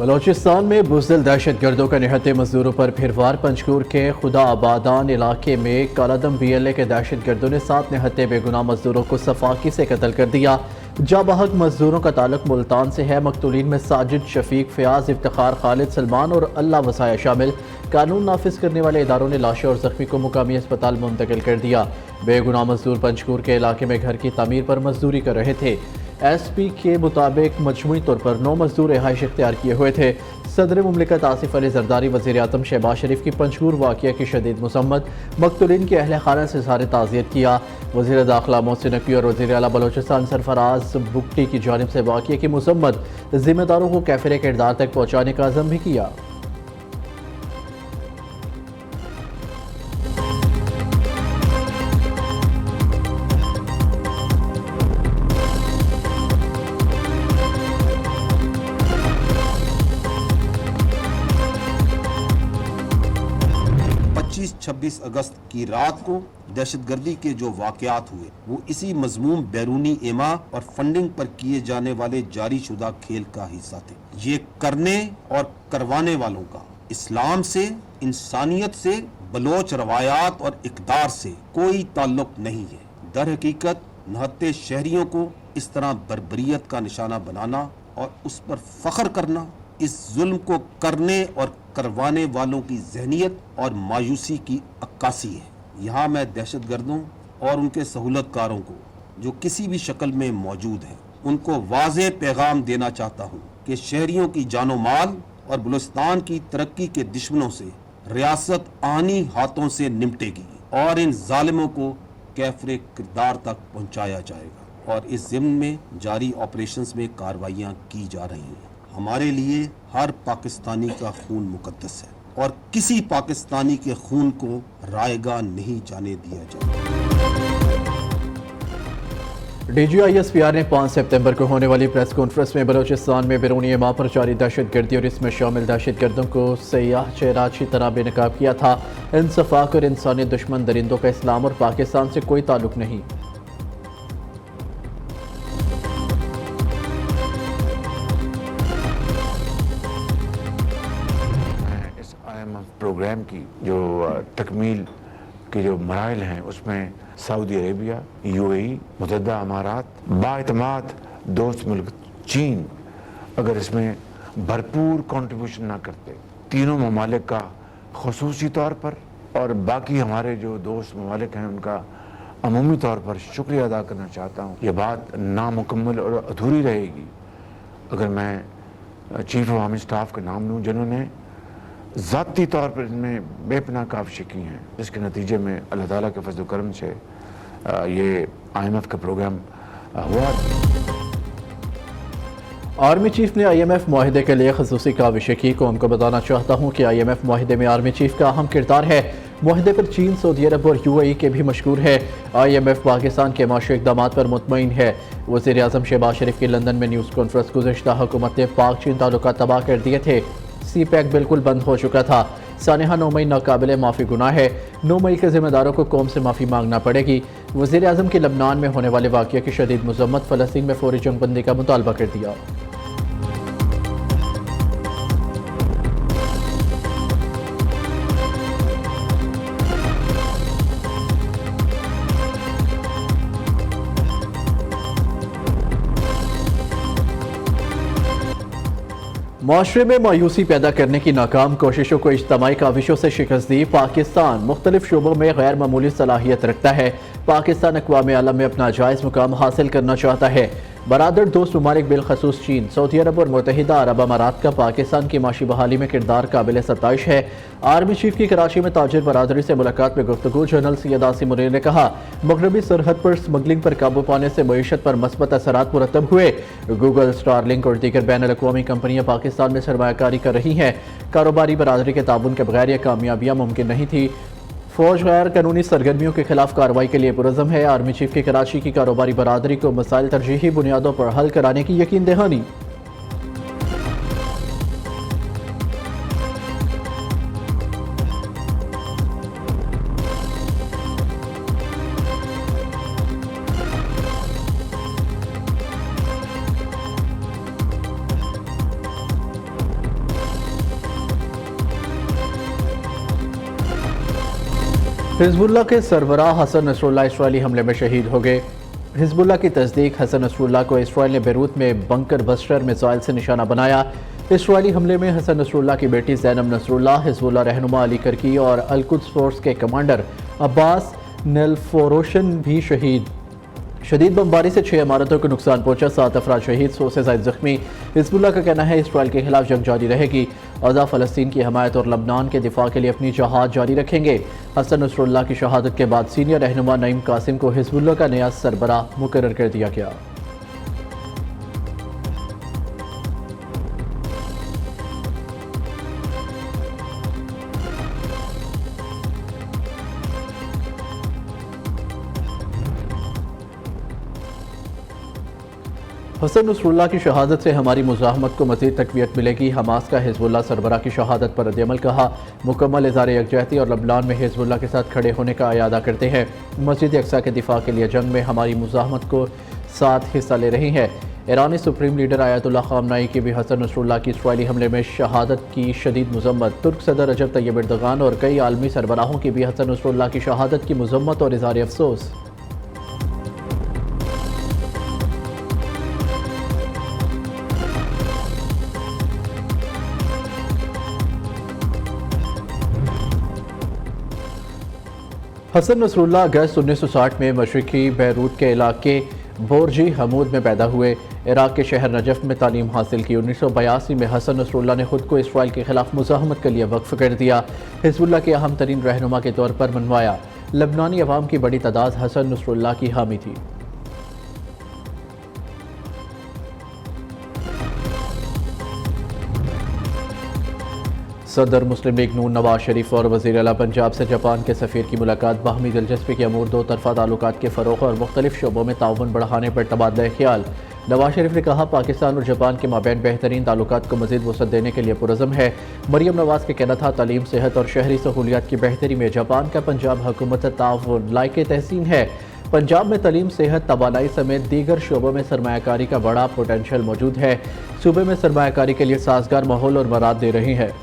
بلوچستان میں بزدل دہشت گردوں کا نہتے مزدوروں پر پھر وار۔ پنجگور کے خدا آبادان علاقے میں کالعدم BLA کے دہشت گردوں نے 7 نہتے بے گناہ مزدوروں کو صفاقی سے قتل کر دیا۔ جاں بحق مزدوروں کا تعلق ملتان سے ہے۔ مقتولین میں ساجد، شفیق، فیاض، افتخار، خالد، سلمان اور اللہ وسایہ شامل۔ قانون نافذ کرنے والے اداروں نے لاشیں اور زخمی کو مقامی اسپتال منتقل کر دیا۔ بے گناہ مزدور پنجگور کے علاقے میں گھر کی تعمیر پر مزدوری کر رہے تھے۔ SP کے مطابق مجموعی طور پر 9 مزدور رہائش اختیار کیے ہوئے تھے۔ صدر مملکت آصف علی زرداری، وزیر اعظم شہباز شریف کی پنجگور واقعہ کی شدید مذمت۔ مقتولین کے اہل خانہ سے اظہار تعزیت کیا۔ وزیر داخلہ محسن نقوی اور وزیر اعلیٰ بلوچستان سرفراز بگٹی کی جانب سے واقعے کی مذمت، ذمہ داروں کو کیفر کردار تک پہنچانے کا عزم بھی کیا۔ چھبیس اگست کی رات کو دہشت گردی کے جو واقعات ہوئے وہ اسی مضموم بیرونی ایما اور فنڈنگ پر کیے جانے والے جاری شدہ کھیل کا حصہ تھے۔ یہ کرنے اور کروانے والوں کا اسلام سے، انسانیت سے، بلوچ روایات اور اقدار سے کوئی تعلق نہیں ہے۔ در حقیقت نہتے شہریوں کو اس طرح بربریت کا نشانہ بنانا اور اس پر فخر کرنا اس ظلم کو کرنے اور کروانے والوں کی ذہنیت اور مایوسی کی عکاسی ہے۔ یہاں میں دہشت گردوں اور ان کے سہولت کاروں کو جو کسی بھی شکل میں موجود ہیں ان کو واضح پیغام دینا چاہتا ہوں کہ شہریوں کی جان و مال اور بلوچستان کی ترقی کے دشمنوں سے ریاست آنی ہاتھوں سے نمٹے گی اور ان ظالموں کو کیفر کردار تک پہنچایا جائے گا، اور اس ضمن میں جاری آپریشنز میں کارروائیاں کی جا رہی ہیں۔ ہمارے لیے ہر پاکستانی کا خون مقدس ہے اور کسی پاکستانی کے خون کو رائیگاں نہیں جانے دیا جائے۔ DGISPR نے 5 ستمبر کو ہونے والی پریس کانفرنس میں بلوچستان میں بیرونی ایما پر جاری دہشت گردی اور اس میں شامل دہشت گردوں کو سیاہ چہرہ اچھی طرح بے نقاب کیا تھا۔ انصفاق اور انسانیت دشمن درندوں کا اسلام اور پاکستان سے کوئی تعلق نہیں۔ پروگرام کی جو تکمیل کے جو مراحل ہیں اس میں سعودی عربیہ، UAE، متحدہ امارات، بااعتماد دوست ملک چین اگر اس میں بھرپور کنٹریبیوشن نہ کرتے، تینوں ممالک کا خصوصی طور پر اور باقی ہمارے جو دوست ممالک ہیں ان کا عمومی طور پر شکریہ ادا کرنا چاہتا ہوں۔ یہ بات نامکمل اور ادھوری رہے گی اگر میں چیف آف آرمی اسٹاف کا نام لوں جنہوں نے ذاتی طور پر ان میں بے پناہ کاوشیں کی ہیں، جس کے نتیجے میں اللہ تعالیٰ کے فضل و کرم سے یہ IMF کا پروگرام ہوا۔ آرمی چیف نے IMF معاہدے کے لیے خصوصی کاوشیں کی۔ قوم کو بتانا چاہتا ہوں کہ IMF معاہدے میں آرمی چیف کا اہم کردار ہے۔ معاہدے پر چین، سعودی عرب اور UAE کے بھی مشکور ہے۔ IMF پاکستان کے معاشی اقدامات پر مطمئن ہے۔ وزیر اعظم شہباز شریف کی لندن میں نیوز کانفرنس۔ گزشتہ حکومت نے پاک چین تعلقات تباہ کر دیے تھے۔ CPEC بالکل بند ہو چکا تھا۔ سانحہ 9 مئی ناقابل معافی گناہ ہے۔ 9 مئی کے ذمہ داروں کو قوم سے معافی مانگنا پڑے گی۔ وزیر اعظم کی لبنان میں ہونے والے واقعہ کی شدید مذمت۔ فلسطین میں فوری جنگ بندی کا مطالبہ کر دیا۔ معاشرے میں مایوسی پیدا کرنے کی ناکام کوششوں کو اجتماعی کاوشوں سے شکست دی۔ پاکستان مختلف شعبوں میں غیر معمولی صلاحیت رکھتا ہے۔ پاکستان اقوام عالم میں اپنا جائز مقام حاصل کرنا چاہتا ہے۔ برادر دوست ممالک بالخصوص چین، سعودی عرب اور متحدہ عرب امارات کا پاکستان کی معاشی بحالی میں کردار قابل ستائش ہے۔ آرمی چیف کی کراچی میں تاجر برادری سے ملاقات میں گفتگو۔ جنرل سید عاصم منیر نے کہا، مغربی سرحد پر سمگلنگ پر قابو پانے سے معیشت پر مثبت اثرات مرتب ہوئے۔ گوگل، اسٹار لنک اور دیگر بین الاقوامی کمپنیاں پاکستان میں سرمایہ کاری کر رہی ہیں۔ کاروباری برادری کے تعاون کے بغیر یہ کامیابیاں ممکن نہیں تھی۔ فوج غیر قانونی سرگرمیوں کے خلاف کارروائی کے لیے پرعزم ہے۔ آرمی چیف کی کراچی کی کاروباری برادری کو مسائل ترجیحی بنیادوں پر حل کرانے کی یقین دہانی۔ हिजब उल्लाह के सरबराह हसन नसरुल्लाह इसराइली हमले में शहीद हो गए। हिजब उल्लाह की तस्दीक हसन नसरुल्लाह को इसराइल ने बेरूत में बंकर बस्टर मिसाइल से निशाना बनाया। इसराइली हमले में हसन नसरुल्लाह की बेटी ज़ैनब नसरुल्लाह, हिजबुल्लाह रहनुमा अली करकी और अल-कुद्स फोर्स के कमांडर अब्बास नेलफोरोशन भी शहीद। शदीद बमबारी से 6 इमारतों को नुकसान पहुंचा, 7 अफराद शहीद, 100 से ज़ायद जख्मी। हिजबुल्लाह का कहना है इसराइल के खिलाफ जंग जारी रहेगी। आज़ाद फ़लस्तीन की हमायत और लबनान के दिफा के लिए अपनी जहाद जारी रखेंगे। हसन नसरुल्लाह की शहादत के बाद सीनियर रहनुमा नईम कासिम को हिजबुल्लाह का नया सरबराह मुकर्रर कर दिया गया। हसन नसरुल्लाह की शहादत से हमारी मुज़ाहमत को मज़ीद तक़वियत मिलेगी। हमास का हिजबुल्लाह सरबराह की शहादत पर रद्द-ए-अमल कहा। मुकम्मल इज़हार यकजहती और लबनान में हिजबुल्लाह के साथ खड़े होने का इरादा करते हैं। मस्जिद अक्सा के दिफा के लिए जंग में हमारी मुज़ाहमत को साथ हिस्सा ले रही है। ईरानी सुप्रीम लीडर आयतुल्लाह ख़ामनाई की भी हसन नसरुल्लाह की इसराइली हमले में शहादत की शदीद मज़म्मत। तुर्क सदर रजब तैयब एर्दोगान और कई आलमी सरबराहों की भी हसन नसरुल्लाह की शहादत की मज़म्मत और इज़हार अफसोस। हसन नसरुल्लाह अगस्त 1960 में मशरक़ी बैरूत के इलाके बोरजी हमूद में पैदा हुए। इराक़ के शहर नजफ़ में तालीम हासिल की। 1982 में हसन नसरुल्लाह ने खुद को इसराइल के खिलाफ मुज़ाहमत के लिए वक्फ कर दिया। हिजबुल्लाह के अहम तरीन रहनुमा के तौर पर मनवाया। लबनानी अवाम की बड़ी तादाद हसन नसरुल्लाह की हामी थी। सदर मुस्लिम लीग नून नवाज शरीफ और वज़ीर आला पंजाब से जापान के सफ़ीर की मुलाकात। बाहमी दिलचस्पी के अमूर, दो तरफ़ा ताल्लुकात के फ़रोग़ और मुख्तलिफ़ शोबों में ताउन बढ़ाने पर तबादला ख्याल। नवाज शरीफ ने कहा पाकिस्तान और जापान के माबैन बेहतरीन ताल्लुकात को मज़ीद वसअत देने के लिए पुरज़म है। मरियम नवाज का कहना था तालीम, सेहत और शहरी सहूलियात की बेहतरी में जापान का पंजाब हुकूमत ताउन लायक तहसीन है। पंजाब में तालीम, सेहत, तवानाई समेत दीगर शोबों में सरमायाकारी का बड़ा पोटेंशल मौजूद है। सूबे में सरमायाकारी के लिए साजगार माहौल और मराद दे रही है।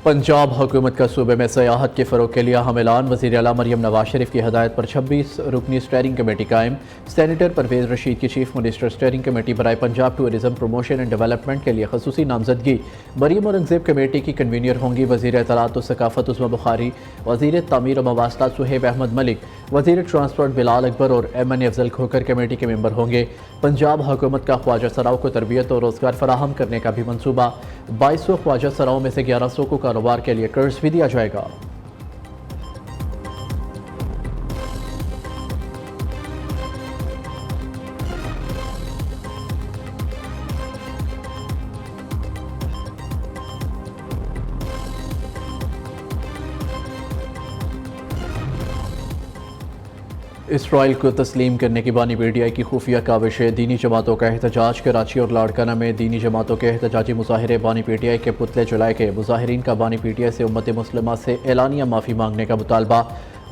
पंजाब हुकूमत का सूबे में सयाहत के फ़रोग़ के लिए अहम ऐलान। वज़ीर आला मरियम नवाज शरीफ की हदायत पर 26 रुकनी स्टेयरिंग कमेटी कायम। सेनेटर परवेज़ रशीद की चीफ मिनिस्टर स्टेयरिंग कमेटी बराए Punjab tourism promotion and development के लिए खसूसी नामजदगी। मरियम औरंगज़ेब कमेटी की कन्वीनर होंगी। वज़ीर इत्तलात व सकाफ़त उस्मा बुखारी, वज़ीर तामीर व मवासलात सुहेब अहमद मलिक, वज़ीर ट्रांसपोर्ट बिलाल अकबर और एमएन अफजल खोकर कमेटी के मेंबर होंगे। पंजाब हुकूमत का ख्वाजा सराओं को तरबियत और रोज़गार फराहम करने का भी मनसूबा। 2200 ख्वाजा सराओं में से 1100 को कारोबार के लिए कर्ज भी दिया जाएगा। इसराइल को तस्लीम करने की बानी पीटीआई की खुफिया काविशें। दीनी जमातों का एहतजाज। कराची और लाड़काना में दीनी जमातों के एहतजाजी मुजाहिरे। बानी पीटीआई के पुतले जलाए गए। मुजाहिरीन का बानी पीटीआई से उम्मत मुस्लिमा से एलानिया माफ़ी मांगने का मुतालबा।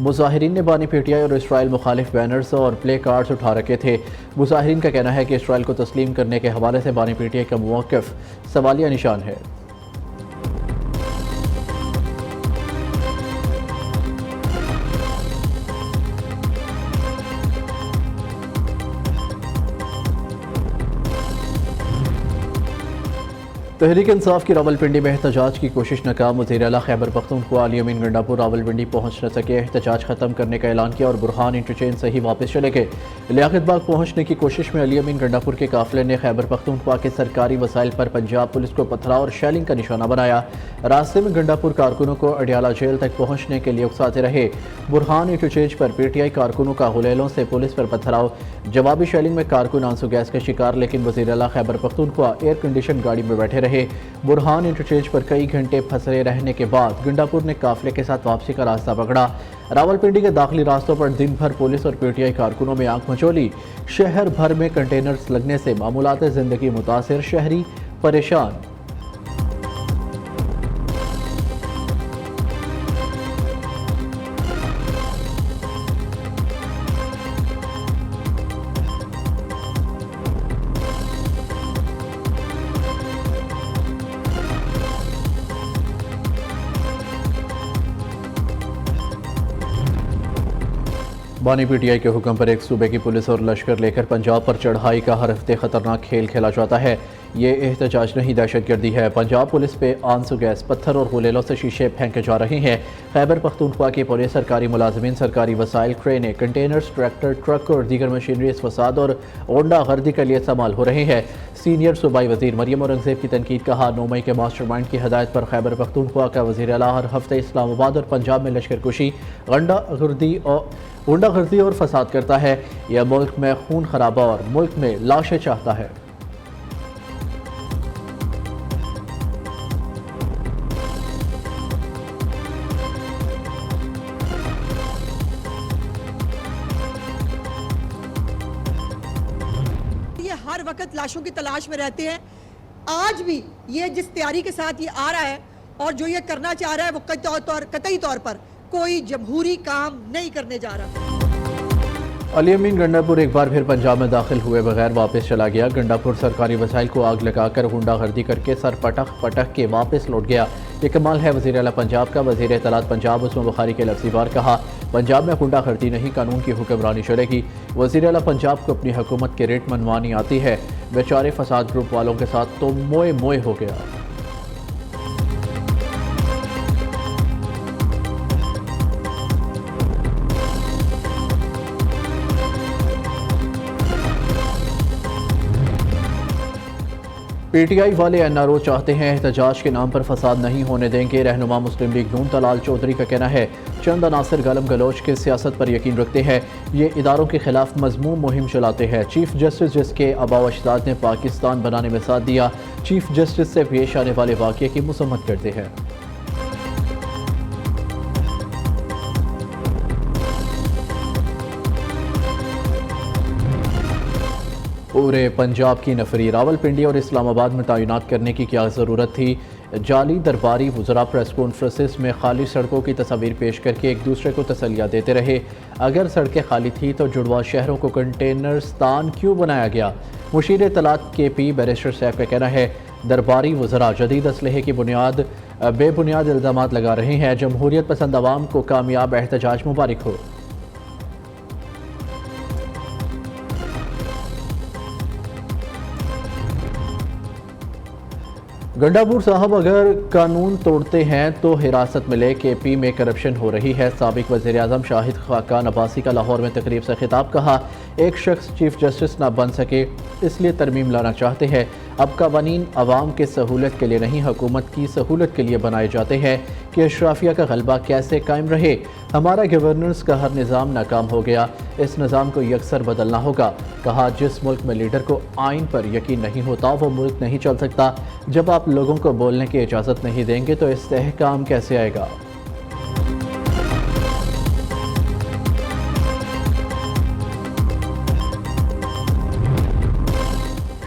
मुजाहिरीन ने बानी पीटीआई और इसराइल मुखालिफ बैनर्स और प्ले कार्ड्स उठा रखे थे। मुजाहिरीन का कहना है कि इसराइल को तस्लीम करने के हवाले से बानी पीटीआई का मौक़िफ़ सवालिया निशान है। तहरीक इंसाफ की रावलपिंडी में एहतजाज की कोशिश नाकाम। वज़ीर आला खैबर पख्तूनख्वा अली अमीन गंडापुर रावलपिंडी पहुंच न सके। एहतजाज ख़त्म करने का ऐलान किया और बुरहान इंटरचेंज से ही वापस चले गए। लियाकत बाग पहुंचने की कोशिश में अली अमीन गंडापुर के काफिले ने खैबर पख्तूनख्वा के सरकारी वसाइल पर पंजाब पुलिस को पथराव और शैलिंग का निशाना बनाया। रास्ते में गंडापुर कारकुनों को अडियाला जेल तक पहुंचने के लिए उकसाते रहे। बुरहान इंटरचेंज पर पीटीआई कारकुनों का हुलैलों से पुलिस पर पथराव। जवाबी शैलिंग में कारकुन आंसू गैस का शिकार, लेकिन वज़ीर आला खैबर पख्तूनख्वा एयर कंडीशन गाड़ी में बैठे रहे। बुरहान इंटरचेंज पर कई घंटे फंसे रहने के बाद गंडापुर ने काफिले के साथ वापसी का रास्ता पकड़ा। रावलपिंडी के दाखिली रास्तों पर दिन भर पुलिस और पीटीआई कारकुनों में आंख मचोली। शहर भर में कंटेनर्स लगने से मामूलात जिंदगी मुतासिर, शहरी परेशान। बानी पीटीआई के हुक्म पर एक सूबे की पुलिस और लश्कर लेकर पंजाब पर चढ़ाई का हर हफ्ते खतरनाक खेल खेला जाता है। ये एहतजाज नहीं दहशतगर्दी है। पंजाब पुलिस पे आंसू गैस, पत्थर और गुलेलों से शीशे फेंके जा रहे हैं। खैबर पख्तूनख्वा की पुलिस, सरकारी मुलाजमीन, सरकारी वसाइल, ट्रेनें, कंटेनर्स, ट्रैक्टर, ट्रक और दीगर मशीनरी इस फसाद और ओंडा गर्दी के लिए इस्तेमाल हो रहे हैं। सीनियर सूबाई वजीर मरियम औरंगजेब की तनकीद। कहा, 9 मई के मास्टर माइंड की हदायत पर खैबर पख्तूनख्वा का वज़ीर आला हर हफ्ते इस्लामाबाद और पंजाब में लश्कर कुशी, गुंडागर्दी और फसाद करता है। यह मुल्क में खून खराबा और मुल्क में लाशें चाहता है। ये हर वक्त लाशों की तलाश में रहते हैं। आज भी ये जिस तैयारी के साथ ये आ रहा है और जो ये करना चाह रहा है वो कतई तौर पर कोई जमहूरी काम नहीं करने जा रहा। अली अमीन गंडापुर एक बार फिर पंजाब में दाखिल हुए बगैर वापस चला गया। गंडापुर सरकारी वसाइल को आग लगाकर गुंडागर्दी करके सर पटक के वापस लौट गया। ये कमाल है वज़ीर आला पंजाब का। वज़ीर इत्तलात पंजाब उस्मान बुखारी के लफ्ज़ी बार कहा, पंजाब में गुंडागर्दी नहीं, कानून की हुक्मरानी चलेगी। वज़ीर आला पंजाब को अपनी हुकूमत के रेट मनवानी आती है। बेचारे फसाद ग्रुप वालों के साथ तो मोए मोए हो गया। पीटीआई वाले एनआरओ चाहते हैं एहतजाज के नाम पर फसाद नहीं होने देंगे। रहनुमा मुस्लिम लीग नून तलाल चौधरी का कहना है, चंद अनासर गालम गलोच के सियासत पर यकीन रखते हैं। ये इदारों के खिलाफ मजमूम मुहिम चलाते हैं। चीफ जस्टिस जिसके आबा अजदाद ने पाकिस्तान बनाने में साथ दिया, चीफ जस्टिस से पेश आने वाले वाक़े की मसम्मत करते हैं। पूरे पंजाब की नफरी रावलपिंडी और इस्लामाबाद में तैनात करने की क्या ज़रूरत थी। जाली दरबारी वज़रा प्रेस कॉन्फ्रेंसेस में खाली सड़कों की तस्वीर पेश करके एक दूसरे को तसलियाँ देते रहे। अगर सड़कें खाली थी तो जुड़वा शहरों को कंटेनरस्तान क्यों बनाया गया। मुशीर इत्तलात KP बैरिस्टर सैफ का कहना है, दरबारी वज़रा जदीद असलहे की बेबुनियाद इल्ज़ामात लगा रहे हैं। जमहूरियत पसंद अवाम को कामयाब एहतजाज मुबारक हो। गंडापुर साहब अगर कानून तोड़ते हैं तो हिरासत में ले। KP में करप्शन हो रही है। साबिक वज़ीर आज़म शाहिद खाकान अब्बासी का लाहौर में तकरीब से खिताब। कहा, एक शख्स चीफ जस्टिस ना बन सके इसलिए तरमीम लाना चाहते हैं। अब कवानीन अवाम के सहूलत के लिए नहीं, हुकूमत की सहूलत के लिए बनाए जाते हैं कि अशराफिया का गलबा कैसे कायम रहे। हमारा गवर्नेंस का हर निज़ाम नाकाम हो गया, इस निज़ाम को यकसर बदलना होगा। कहा, जिस मुल्क में लीडर को आइन पर यकीन नहीं होता वो मुल्क नहीं चल सकता। जब आप लोगों को बोलने की इजाज़त नहीं देंगे तो इस्तेहकाम कैसे आएगा।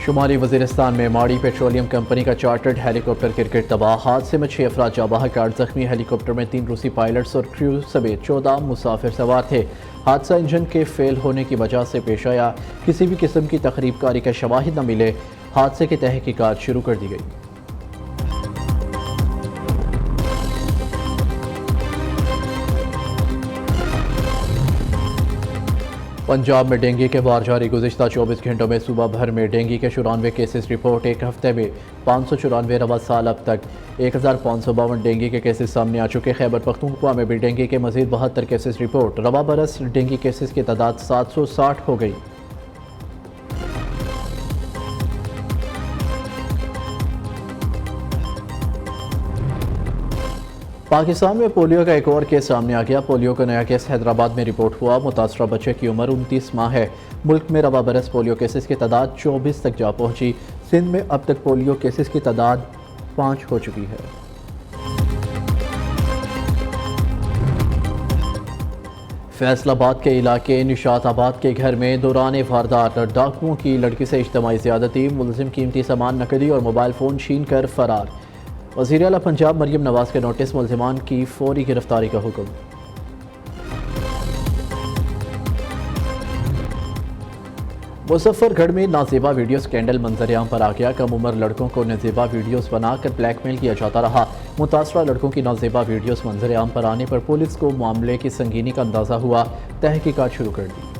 शुमाली वज़ीरिस्तान में माड़ी पेट्रोलियम कंपनी का चार्टर्ड हेलीकॉप्टर गिरगिट तबाह। हादसे में 6 अफराद जाँ बहक, 8 जख्मी। हेलीकॉप्टर में 3 रूसी पायलट्स और क्रू समेत 14 मुसाफिर सवार थे। हादसा इंजन के फेल होने की वजह से पेश आया। किसी भी किस्म की तखरीबकारी के शवाहिद न मिले। हादसे की तहकीकात शुरू कर दी गई। पंजाब में डेंगू के बार जारी। गुज़िश्ता 24 घंटों में सूबा भर में डेंगू के 94 केसेस रिपोर्ट। एक हफ्ते में 594 रवा साल अब तक 1552 डेंगू के केसेस सामने आ चुके। खैबर पख्तूनख्वा में भी डेंगू के मज़ीद 72 केसेस रिपोर्ट। रवा बरस डेंगू केसेस की तादाद 760 हो गई। पाकिस्तान में पोलियो का एक और केस सामने आ गया। पोलियो का नया केस हैदराबाद में रिपोर्ट हुआ। मुतासरा बच्चे की उम्र 29 माह है। मुल्क में रवा बरस पोलियो केसेस की तादाद 24 तक जा पहुंची। सिंध में अब तक पोलियो केसेस की तादाद 5 हो चुकी है। फैसलाबाद के इलाके निशाताबाद के घर में दौरान वारदात डाकुओं की लड़की से इज्तिमाई ज़्यादती। मुलजिम कीमती सामान, नकदी और मोबाइल फ़ोन छीन कर फरार। वज़ीर आला पंजाब मरियम नवाज़ के नोटिस, मुलजिमान की फौरी गिरफ्तारी का हुक्म। मुजफ्फरगढ़ में नाजेबा वीडियो स्कैंडल मंजरेआम पर आ गया। कम उम्र लड़कों को नाजेबा वीडियोस बनाकर ब्लैकमेल किया जाता रहा। मुतासरा लड़कों की नाजेबा वीडियोस मंजरेआम पर आने पर पुलिस को मामले की संगीनी का अंदाजा हुआ, तहकीकात शुरू कर दी।